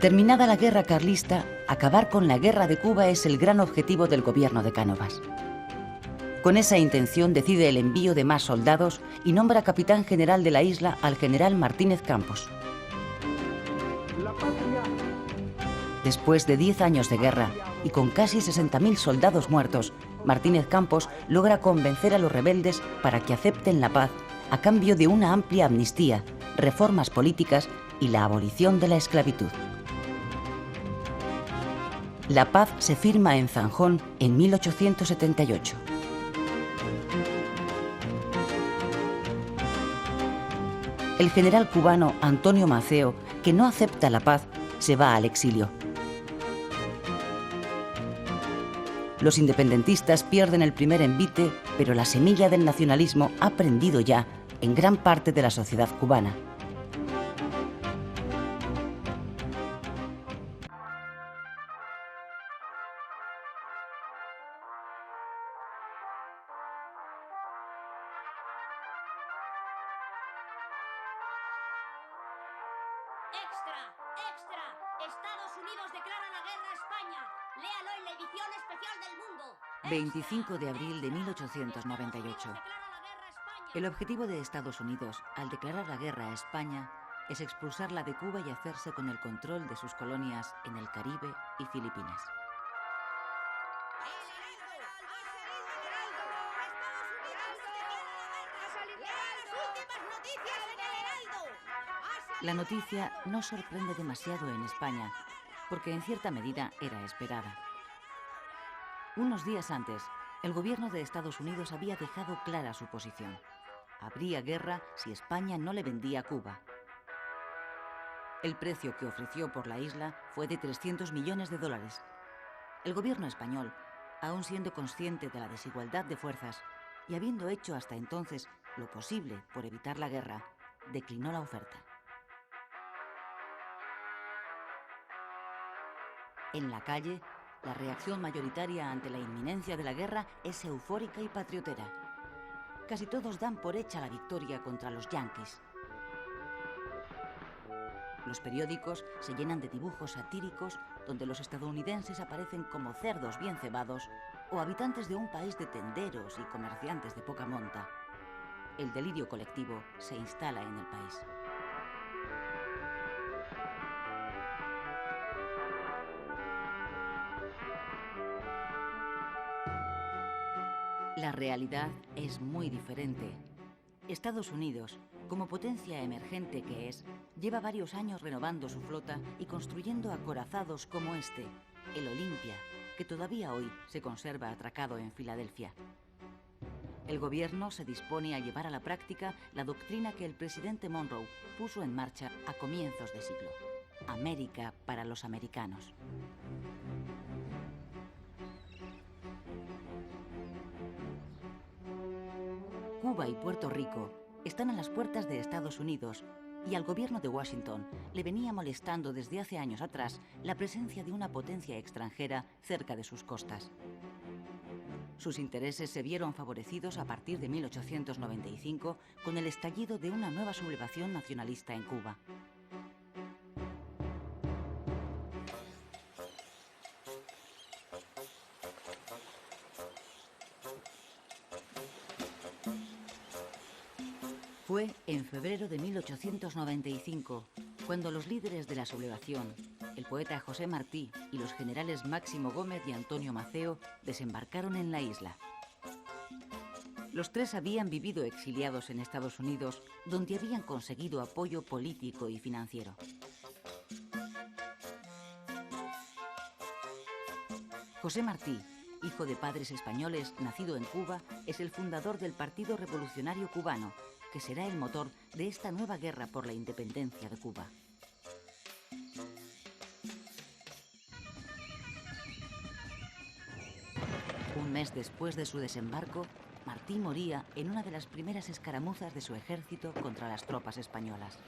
Terminada la guerra carlista, acabar con la guerra de Cuba es el gran objetivo del gobierno de Cánovas. Con esa intención decide el envío de más soldados y nombra capitán general de la isla al general Martínez Campos. Después de 10 años de guerra y con casi 60.000 soldados muertos, Martínez Campos logra convencer a los rebeldes para que acepten la paz a cambio de una amplia amnistía, reformas políticas y la abolición de la esclavitud. La paz se firma en Zanjón en 1878. El general cubano Antonio Maceo, que no acepta la paz, se va al exilio. Los independentistas pierden el primer envite, pero la semilla del nacionalismo ha prendido ya en gran parte de la sociedad cubana. ¡Extra! ¡Extra! Estados Unidos declara la guerra a España. Léalo en la edición especial del Mundo. 25 de abril de 1898. El objetivo de Estados Unidos, al declarar la guerra a España, es expulsarla de Cuba y hacerse con el control de sus colonias en el Caribe y Filipinas. La noticia no sorprende demasiado en España, porque en cierta medida era esperada. Unos días antes, el gobierno de Estados Unidos había dejado clara su posición. Habría guerra si España no le vendía Cuba. El precio que ofreció por la isla fue de 300 millones de dólares. El gobierno español, aún siendo consciente de la desigualdad de fuerzas y habiendo hecho hasta entonces lo posible por evitar la guerra, declinó la oferta. En la calle, la reacción mayoritaria ante la inminencia de la guerra es eufórica y patriotera. Casi todos dan por hecha la victoria contra los yanquis. Los periódicos se llenan de dibujos satíricos donde los estadounidenses aparecen como cerdos bien cebados o habitantes de un país de tenderos y comerciantes de poca monta. El delirio colectivo se instala en el país. La realidad es muy diferente. Estados Unidos, como potencia emergente que es, lleva varios años renovando su flota y construyendo acorazados como este, el Olympia, que todavía hoy se conserva atracado en Filadelfia. El gobierno se dispone a llevar a la práctica la doctrina que el presidente Monroe puso en marcha a comienzos de siglo: América para los americanos. Cuba y Puerto Rico están a las puertas de Estados Unidos y al gobierno de Washington le venía molestando desde hace años atrás la presencia de una potencia extranjera cerca de sus costas. Sus intereses se vieron favorecidos a partir de 1895 con el estallido de una nueva sublevación nacionalista en Cuba. Fue en febrero de 1895 cuando los líderes de la sublevación, el poeta José Martí y los generales Máximo Gómez y Antonio Maceo, desembarcaron en la isla. Los tres habían vivido exiliados en Estados Unidos, donde habían conseguido apoyo político y financiero. José Martí, hijo de padres españoles, nacido en Cuba, es el fundador del Partido Revolucionario Cubano, que será el motor de esta nueva guerra por la independencia de Cuba. Un mes después de su desembarco, Martí moría en una de las primeras escaramuzas de su ejército contra las tropas españolas.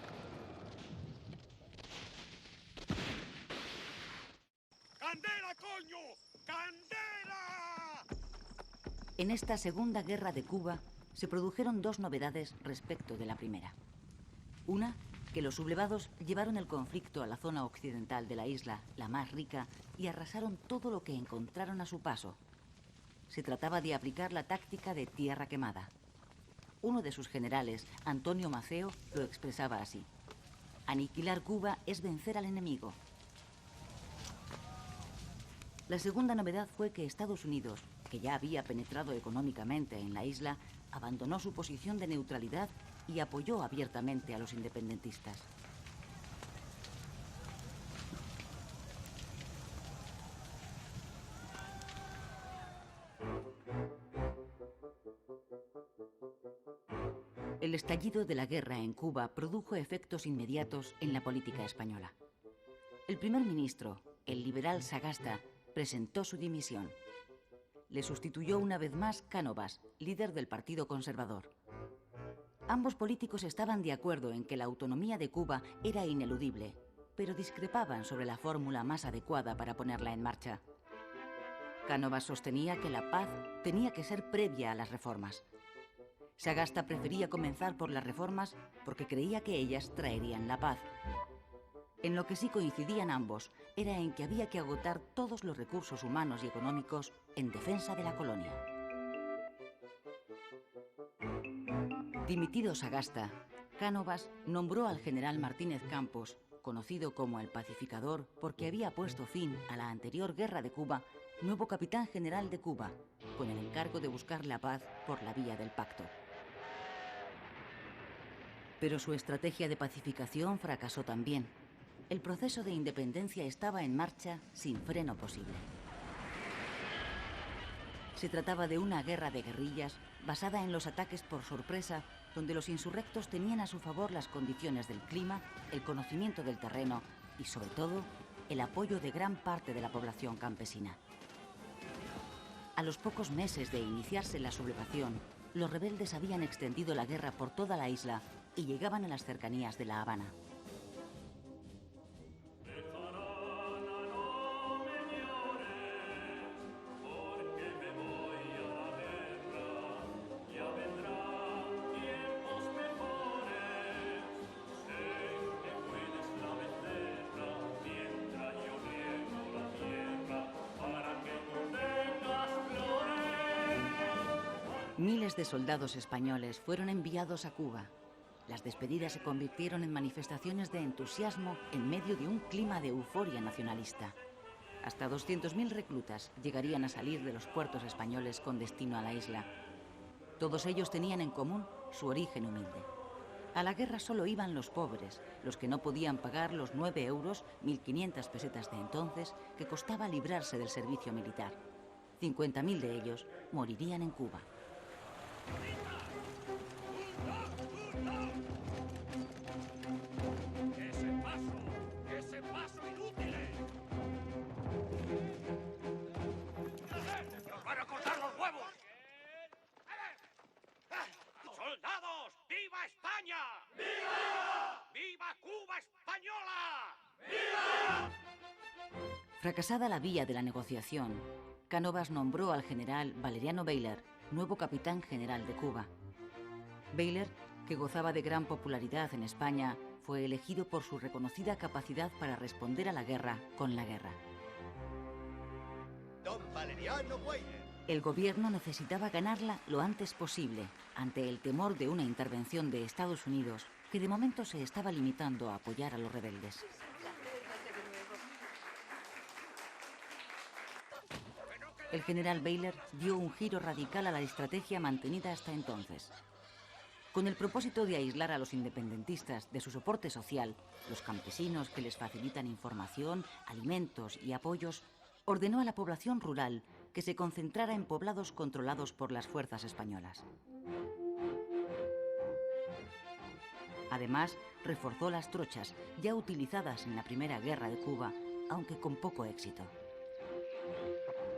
¡Candela, coño! ¡Candela! En esta segunda guerra de Cuba se produjeron dos novedades respecto de la primera. Una, que los sublevados llevaron el conflicto a la zona occidental de la isla, la más rica, y arrasaron todo lo que encontraron a su paso. Se trataba de aplicar la táctica de tierra quemada. Uno de sus generales, Antonio Maceo, lo expresaba así: aniquilar Cuba es vencer al enemigo. La segunda novedad fue que Estados Unidos, que ya había penetrado económicamente en la isla, abandonó su posición de neutralidad y apoyó abiertamente a los independentistas. El estallido de la guerra en Cuba produjo efectos inmediatos en la política española. El primer ministro, el liberal Sagasta, presentó su dimisión. Le sustituyó una vez más Cánovas, líder del Partido Conservador. Ambos políticos estaban de acuerdo en que la autonomía de Cuba era ineludible, pero discrepaban sobre la fórmula más adecuada para ponerla en marcha. Cánovas sostenía que la paz tenía que ser previa a las reformas. Sagasta prefería comenzar por las reformas porque creía que ellas traerían la paz. En lo que sí coincidían ambos era en que había que agotar todos los recursos humanos y económicos en defensa de la colonia. Dimitido Sagasta, Cánovas nombró al general Martínez Campos, conocido como el Pacificador porque había puesto fin a la anterior guerra de Cuba, nuevo capitán general de Cuba, con el encargo de buscar la paz por la vía del pacto. Pero su estrategia de pacificación fracasó también. El proceso de independencia estaba en marcha sin freno posible. Se trataba de una guerra de guerrillas basada en los ataques por sorpresa, donde los insurrectos tenían a su favor las condiciones del clima, el conocimiento del terreno y, sobre todo, el apoyo de gran parte de la población campesina. A los pocos meses de iniciarse la sublevación, los rebeldes habían extendido la guerra por toda la isla y llegaban a las cercanías de La Habana. Miles de soldados españoles fueron enviados a Cuba. Las despedidas se convirtieron en manifestaciones de entusiasmo en medio de un clima de euforia nacionalista. Hasta 200.000 reclutas llegarían a salir de los puertos españoles con destino a la isla. Todos ellos tenían en común su origen humilde. A la guerra solo iban los pobres, los que no podían pagar los 9 euros, 1.500 pesetas de entonces, que costaba librarse del servicio militar. 50.000 de ellos morirían en Cuba. ¡Ese paso, inútiles! ¡Nos van a cortar los huevos! ¡Soldados! ¡Viva España! ¡Viva! ¡Viva Cuba española! ¡Viva! Fracasada la vía de la negociación, Cánovas nombró al general Valeriano Bayler nuevo capitán general de Cuba. Bayler, que gozaba de gran popularidad en España, fue elegido por su reconocida capacidad para responder a la guerra con la guerra. Don Valeriano Bayler. El gobierno necesitaba ganarla lo antes posible, ante el temor de una intervención de Estados Unidos, que de momento se estaba limitando a apoyar a los rebeldes. El general Bayler dio un giro radical a la estrategia mantenida hasta entonces. Con el propósito de aislar a los independentistas de su soporte social, los campesinos que les facilitan información, alimentos y apoyos, ordenó a la población rural que se concentrara en poblados controlados por las fuerzas españolas. Además, reforzó las trochas ya utilizadas en la Primera Guerra de Cuba, aunque con poco éxito.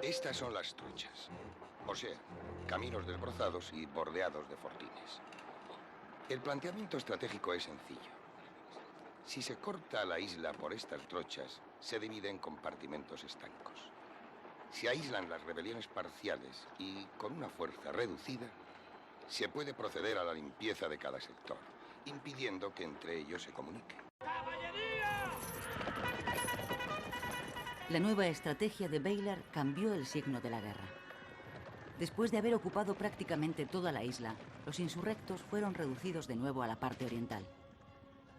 Estas son las truchas, o sea, caminos desbrozados y bordeados de fortines. El planteamiento estratégico es sencillo. Si se corta la isla por estas trochas, se divide en compartimentos estancos. Se aíslan las rebeliones parciales y, con una fuerza reducida, se puede proceder a la limpieza de cada sector, impidiendo que entre ellos se comuniquen. ¡Caballería! La nueva estrategia de Bayler cambió el signo de la guerra. Después de haber ocupado prácticamente toda la isla, los insurrectos fueron reducidos de nuevo a la parte oriental.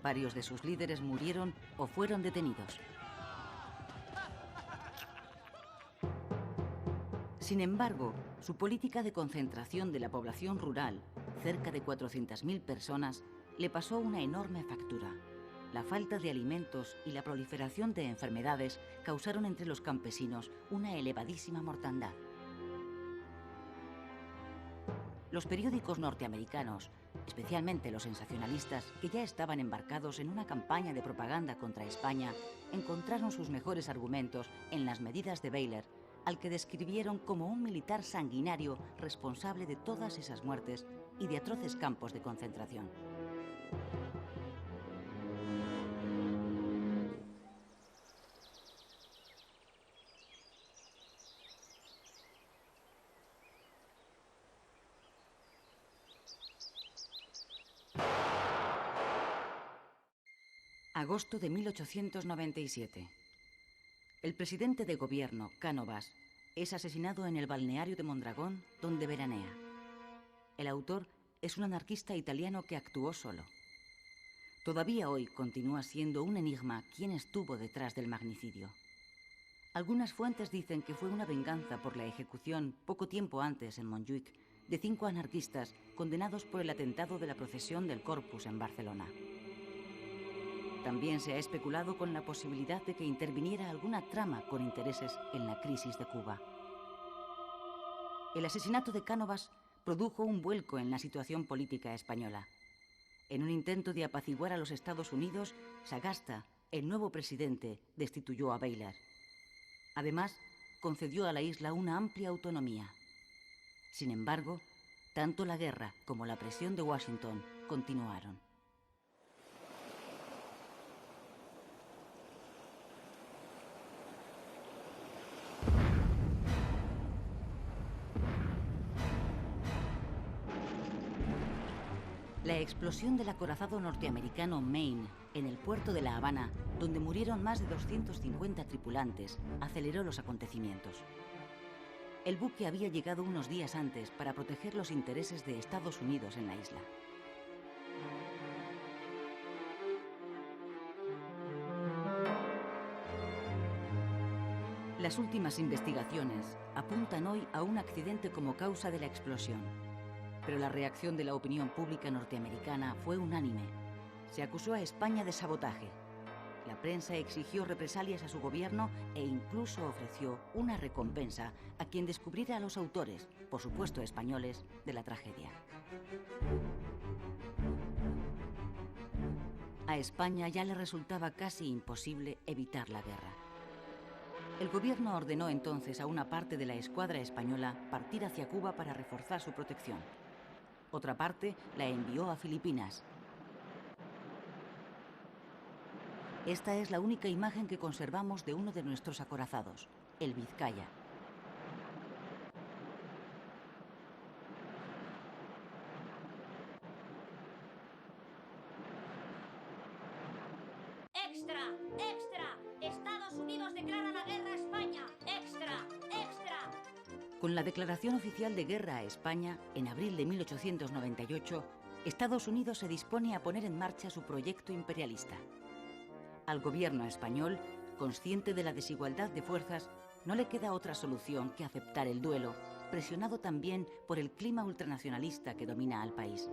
Varios de sus líderes murieron o fueron detenidos. Sin embargo, su política de concentración de la población rural, cerca de 400.000 personas, le pasó una enorme factura. La falta de alimentos y la proliferación de enfermedades causaron entre los campesinos una elevadísima mortandad. Los periódicos norteamericanos, especialmente los sensacionalistas, que ya estaban embarcados en una campaña de propaganda contra España, encontraron sus mejores argumentos en las medidas de Bayler, al que describieron como un militar sanguinario responsable de todas esas muertes y de atroces campos de concentración. Agosto de 1897. El presidente de gobierno, Cánovas, es asesinado en el balneario de Mondragón, donde veranea. El autor es un anarquista italiano que actuó solo. Todavía hoy continúa siendo un enigma quién estuvo detrás del magnicidio. Algunas fuentes dicen que fue una venganza por la ejecución, poco tiempo antes en Montjuïc, de 5 anarquistas condenados por el atentado de la procesión del Corpus en Barcelona. También se ha especulado con la posibilidad de que interviniera alguna trama con intereses en la crisis de Cuba. El asesinato de Cánovas produjo un vuelco en la situación política española. En un intento de apaciguar a los Estados Unidos, Sagasta, el nuevo presidente, destituyó a Bayler. Además, concedió a la isla una amplia autonomía. Sin embargo, tanto la guerra como la presión de Washington continuaron. La explosión del acorazado norteamericano Maine en el puerto de La Habana, donde murieron más de 250 tripulantes, aceleró los acontecimientos. El buque había llegado unos días antes para proteger los intereses de Estados Unidos en la isla. Las últimas investigaciones apuntan hoy a un accidente como causa de la explosión. Pero la reacción de la opinión pública norteamericana fue unánime. Se acusó a España de sabotaje. La prensa exigió represalias a su gobierno e incluso ofreció una recompensa a quien descubriera a los autores, por supuesto españoles, de la tragedia. A España ya le resultaba casi imposible evitar la guerra. El gobierno ordenó entonces a una parte de la escuadra española partir hacia Cuba para reforzar su protección. Otra parte la envió a Filipinas. Esta es la única imagen que conservamos de uno de nuestros acorazados, el Vizcaya. ¡Extra! ¡Extra! ¡Estados Unidos declara la guerra a España! ¡Extra! ¡Extra! Con la declaración oficial de guerra a España, en abril de 1898, Estados Unidos se dispone a poner en marcha su proyecto imperialista. Al gobierno español, consciente de la desigualdad de fuerzas, no le queda otra solución que aceptar el duelo, presionado también por el clima ultranacionalista que domina al país.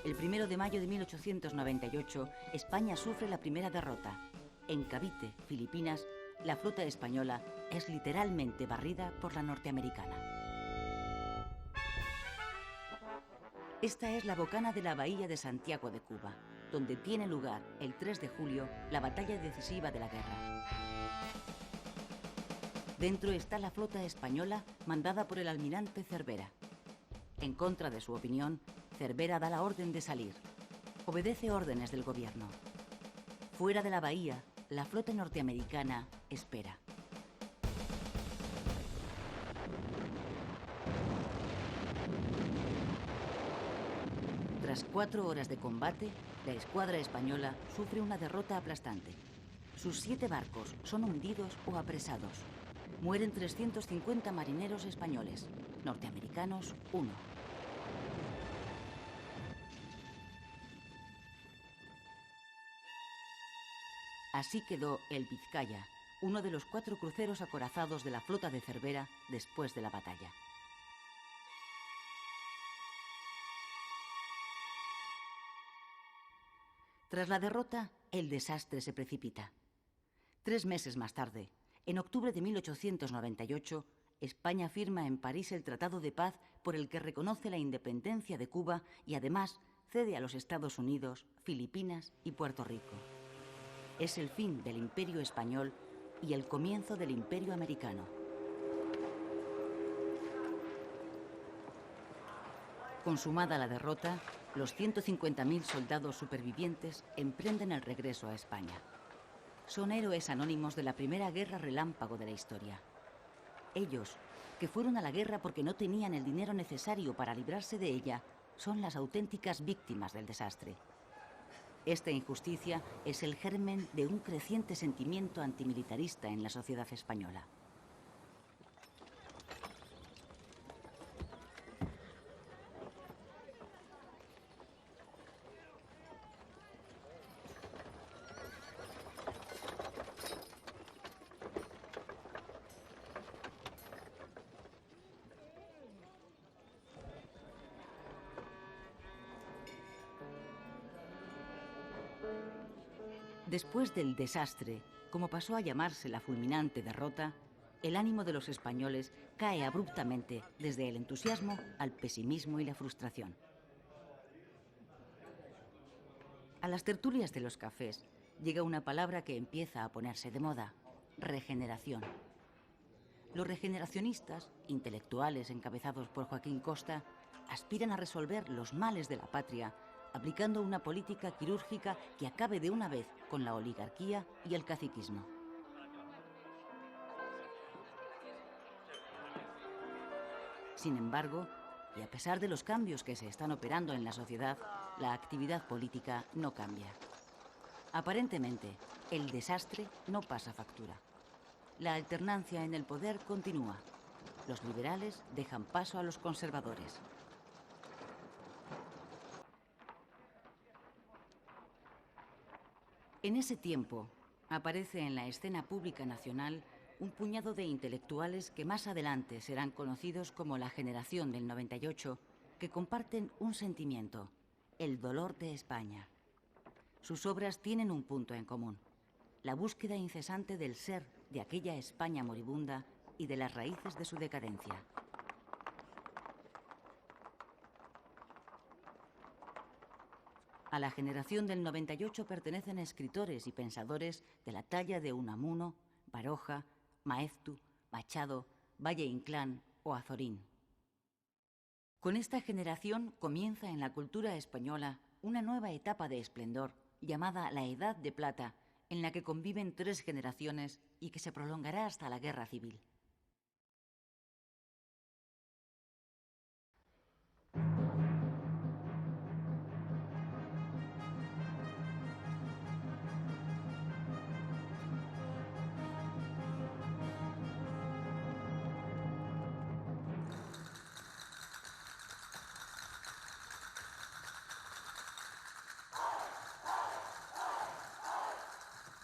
El 1 de mayo de 1898, España sufre la primera derrota. En Cavite, Filipinas, la flota española es literalmente barrida por la norteamericana. Esta es la bocana de la bahía de Santiago de Cuba, donde tiene lugar el 3 de julio la batalla decisiva de la guerra. Dentro está la flota española mandada por el almirante Cervera. En contra de su opinión, Cervera da la orden de salir. Obedece órdenes del gobierno. Fuera de la bahía, la flota norteamericana espera. Tras 4 horas de combate, la escuadra española sufre una derrota aplastante. Sus 7 barcos son hundidos o apresados. Mueren 350 marineros españoles, norteamericanos 1. Así quedó el Vizcaya, uno de los 4 cruceros acorazados de la flota de Cervera después de la batalla. Tras la derrota, el desastre se precipita. 3 meses más tarde, en octubre de 1898, España firma en París el Tratado de Paz por el que reconoce la independencia de Cuba y además cede a los Estados Unidos, Filipinas y Puerto Rico. Es el fin del Imperio español y el comienzo del Imperio americano. Consumada la derrota, los 150.000 soldados supervivientes emprenden el regreso a España. Son héroes anónimos de la primera guerra relámpago de la historia. Ellos, que fueron a la guerra porque no tenían el dinero necesario para librarse de ella, son las auténticas víctimas del desastre. Esta injusticia es el germen de un creciente sentimiento antimilitarista en la sociedad española. Después del desastre, como pasó a llamarse la fulminante derrota, el ánimo de los españoles cae abruptamente desde el entusiasmo al pesimismo y la frustración. A las tertulias de los cafés llega una palabra que empieza a ponerse de moda: regeneración. Los regeneracionistas, intelectuales encabezados por Joaquín Costa, aspiran a resolver los males de la patria aplicando una política quirúrgica que acabe de una vez con la oligarquía y el caciquismo. Sin embargo, y a pesar de los cambios que se están operando en la sociedad, la actividad política no cambia. Aparentemente, el desastre no pasa factura. La alternancia en el poder continúa. Los liberales dejan paso a los conservadores. En ese tiempo, aparece en la escena pública nacional un puñado de intelectuales que más adelante serán conocidos como la generación del 98, que comparten un sentimiento: el dolor de España. Sus obras tienen un punto en común: la búsqueda incesante del ser de aquella España moribunda y de las raíces de su decadencia. A la generación del 98 pertenecen escritores y pensadores de la talla de Unamuno, Baroja, Maeztu, Machado, Valle Inclán o Azorín. Con esta generación comienza en la cultura española una nueva etapa de esplendor llamada la Edad de Plata, en la que conviven 3 generaciones y que se prolongará hasta la Guerra Civil.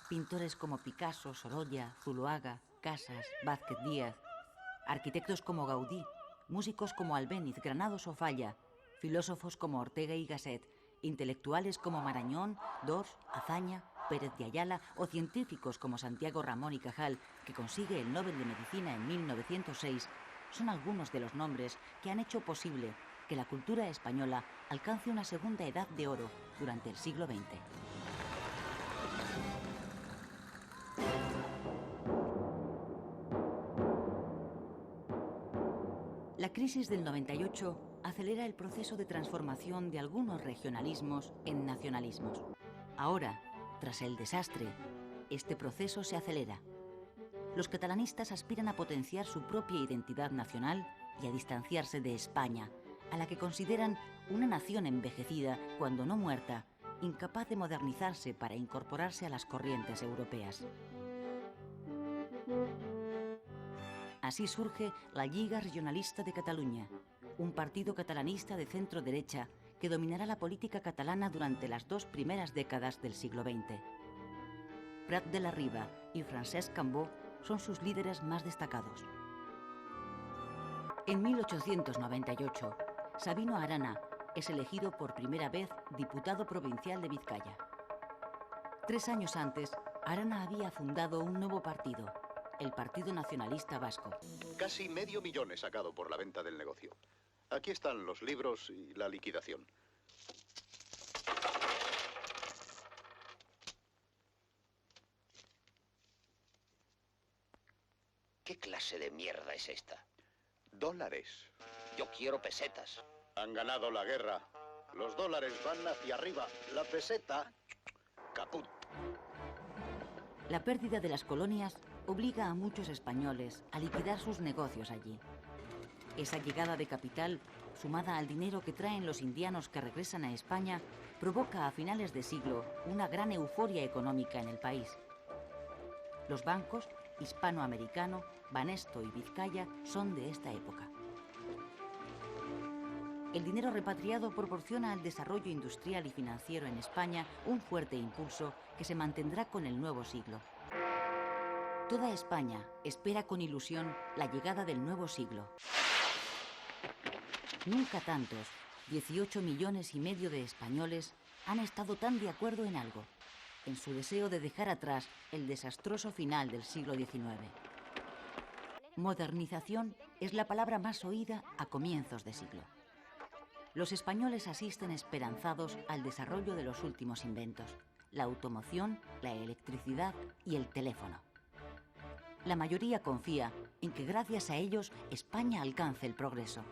Pintores como Picasso, Sorolla, Zuloaga, Casas, Vázquez Díaz, arquitectos como Gaudí, músicos como Albéniz, Granados o Falla, filósofos como Ortega y Gasset, intelectuales como Marañón, Dors, Azaña, Pérez de Ayala o científicos como Santiago Ramón y Cajal, que consigue el Nobel de Medicina en 1906, son algunos de los nombres que han hecho posible que la cultura española alcance una segunda edad de oro durante el siglo XX. La crisis del 98 acelera el proceso de transformación de algunos regionalismos en nacionalismos. Ahora, tras el desastre, Este proceso se acelera. Los catalanistas aspiran a potenciar su propia identidad nacional y a distanciarse de España, a la que consideran una nación envejecida, cuando no muerta, incapaz de modernizarse para incorporarse a las corrientes europeas. Así surge la Lliga Regionalista de Cataluña, un partido catalanista de centro-derecha que dominará la política catalana durante las 2 primeras décadas del siglo XX. Prat de la Riba y Francesc Cambó son sus líderes más destacados. En 1898, Sabino Arana es elegido por primera vez diputado provincial de Vizcaya. 3 años antes, Arana había fundado un nuevo partido, el Partido Nacionalista Vasco. Casi $500.000 he sacado por la venta del negocio. Aquí están los libros y la liquidación. ¿Qué clase de mierda es esta? Dólares. Yo quiero pesetas. Han ganado la guerra. Los dólares van hacia arriba. La peseta, caput. La pérdida de las colonias obliga a muchos españoles a liquidar sus negocios allí. Esa llegada de capital, sumada al dinero que traen los indianos que regresan a España, provoca a finales de siglo una gran euforia económica en el país. Los bancos, Hispanoamericano, Banesto y Vizcaya, son de esta época. El dinero repatriado proporciona al desarrollo industrial y financiero en España un fuerte impulso que se mantendrá con el nuevo siglo. Toda España espera con ilusión la llegada del nuevo siglo. Nunca tantos, 18,5 millones de españoles, han estado tan de acuerdo en algo, en su deseo de dejar atrás el desastroso final del siglo XIX. Modernización es la palabra más oída a comienzos de siglo. Los españoles asisten esperanzados al desarrollo de los últimos inventos, la automoción, la electricidad y el teléfono. La mayoría confía en que gracias a ellos España alcance el progreso.